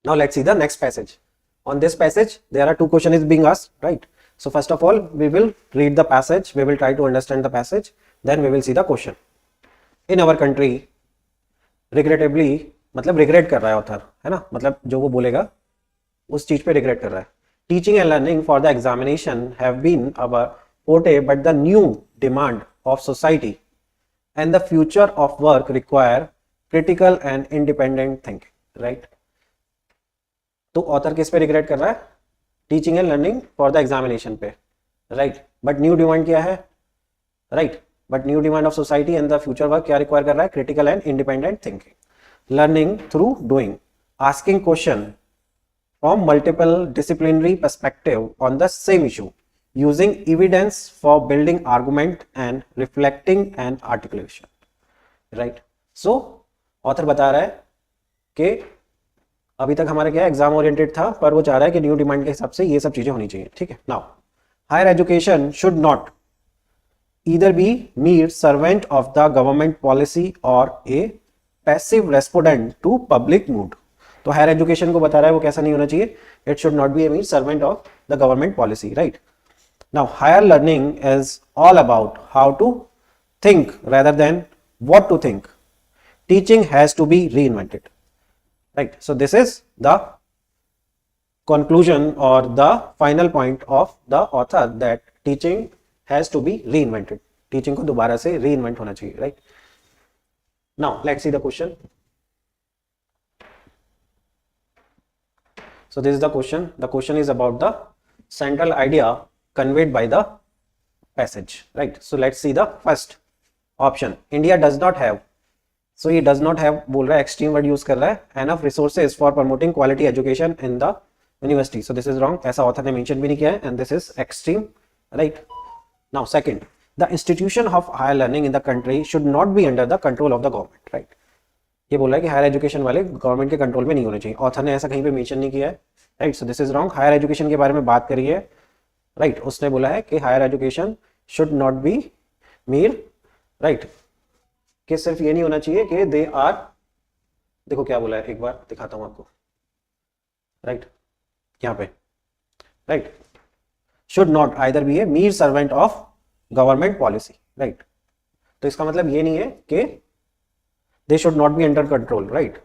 Now let's see the next passage. On this passage there are two questions is being asked, right? So first of all we will read the passage, we will try to understand the passage, then we will see the question. In our country, regrettably, मतलब regret कर रहा है author, है ना, मतलब जो वो बोलेगा उस चीज पे regret कर रहा है. Teaching and learning for the examination have been our forte, but the new demand of society and the future of work require critical and independent thinking, right? तो ऑथर किस पे रिग्रेट कर रहा है? Teaching and learning for the examination पे, right? But new demand क्या है, right? But new demand of society and the future work क्या रिक्वायर कर रहा है? Critical and independent thinking, learning through doing, asking question from multiple disciplinary perspective on the same issue, using evidence for building argument and reflecting and articulation, right? So author बता रहा है कि अभी तक हमारा क्या एग्जाम ओरिएंटेड था, पर वो चाह रहा है कि न्यू डिमांड के हिसाब से ये सब चीजें होनी चाहिए, ठीक है? Now higher education should not either be mere servant of the government policy or a passive respondent to public mood. तो हायर एजुकेशन को बता रहा है वो कैसा नहीं होना चाहिए, it should not B a mere servant of the government policy, right? Now higher learning is all about how to think rather than what to think. Teaching has to be reinvented, right? So this is the conclusion or the final point of the author, that teaching has to be reinvented. Teaching को दोबारा से reinvent होना चाहिए, right? Now let's see the question. So this is the question. The question is about the central idea conveyed by the passage, right? So let's see the first option. India does not have, so ये does not have बोल रहा है, extreme word use कर रहा है, enough resources for promoting quality education in the university. So this is wrong, ऐसा author ने mention भी नहीं किया है, and this is extreme, right? Now second, the institution of higher learning in the country should not be under the control of the government, right? ये बोल रहा है कि हायर एजुकेशन वाले गवर्नमेंट के कंट्रोल में नहीं होने चाहिए. ऑथर ने ऐसा कहीं पे मेंशन नहीं किया है, right? So this is wrong. Higher education के बारे में बात करी है, राइट? उसने बोला है कि higher education should not be mere, right? कि सिर्फ ये नहीं होना चाहिए कि दे आर, देखो क्या बोला है, एक बार दिखाता हूं आपको, राइट? यहाँ पे, right? Should not either be a mere servant of government policy, right? तो इसका मतलब ये नहीं है कि they should not be under control, right?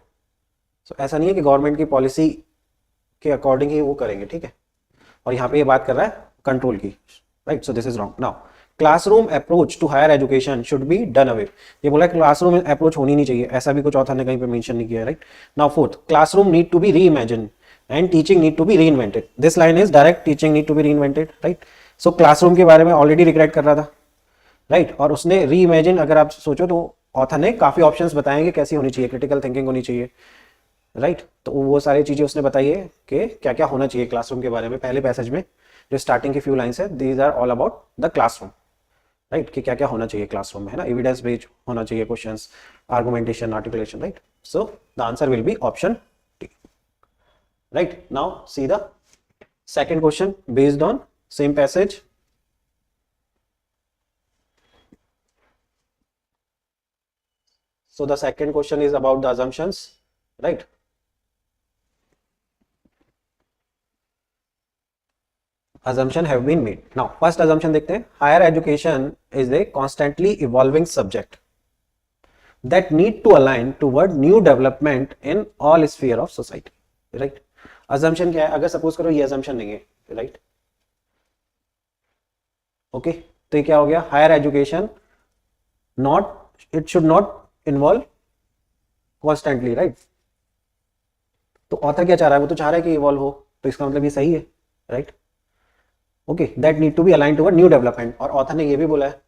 So ऐसा नहीं है कि गवर्नमेंट की पॉलिसी के अकॉर्डिंग ही वो करेंगे, ठीक है? और यहाँ पे ये बात कर रहा है कंट्रोल की, right? So this is wrong. Now classroom approach to higher education should be done away. ये बोला क्लासरूम अप्रोच होनी नहीं चाहिए, ऐसा भी कुछ ऑथर ने कहीं पे मेंशन नहीं किया, right? Now fourth, classroom need to be reimagine and teaching need to be reinvented. This line is direct, teaching need to be reinvented, right? So classroom के बारे में ऑलरेडी रिग्रेट कर रहा था, राइट? और उसने रीइमेजिन, अगर आप सोचो तो ऑथर ने काफी ऑप्शंस बताए कि कैसी होनी चाहिए, क्रिटिकल थिंकिंग होनी चाहिए, राइट? तो वो सारी चीजें उसने बताई है कि क्या क्या होना चाहिए क्लासरूम के बारे में. पहले पैसेज में जो स्टार्टिंग की फ्यू लाइंस है, these are all about the classroom, right? कि क्या क्या होना चाहिए क्लासरूम में, है ना? एविडेंस बेस्ड होना चाहिए, questions, argumentation, articulation, right? So the answer will be option, right? Now see the second question based on same passage. So the second question is about the assumptions, right? Assumption have been made. Now first assumption देखते हैं. Higher education is a constantly evolving subject that need to align toward new development in all sphere of society, right? assumption क्या है? अगर suppose करो ये assumption नहीं है, right? Okay, तो ये क्या हो गया? Higher education not, it should not involve constantly, right? तो ऑथर क्या चाह रहा है? वो तो चाह रहा है कि इवॉल्व हो, तो इसका मतलब ये सही है, right? Okay, that need to be align toward new development. और ऑथर ने ये भी बोला है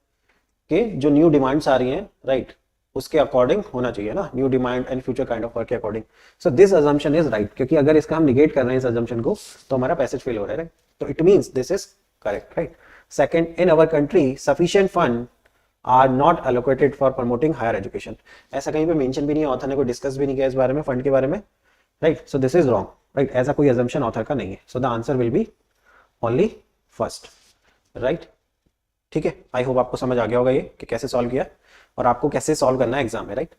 कि जो न्यू डिमांड्स आ रही हैं, राइट, उसके अकॉर्डिंग होना चाहिए ना, new demand and future kind of work के according. So this assumption is right, क्योंकि अगर इसका हम निगेट कर रहे हैं इस अजम्पशन को, तो हमारा पैसेज फेल हो रहा है, राइट? तो it means this is correct, right? Second, in our country sufficient fund are not allocated for promoting higher education. ऐसा कहीं पे मेंशन भी नहीं है, ऑथर ने कोई डिस्कस भी नहीं किया इस बारे में, फंड के बारे में, right? So this is wrong, right? ऐसा कोई अजम्पशन ऑथर का नहीं है. So the answer will be only first, right? ठीक है, आई होप आपको समझ आ गया होगा ये कि कैसे सॉल्व किया और आपको कैसे सॉल्व करना है एग्जाम में, राइट?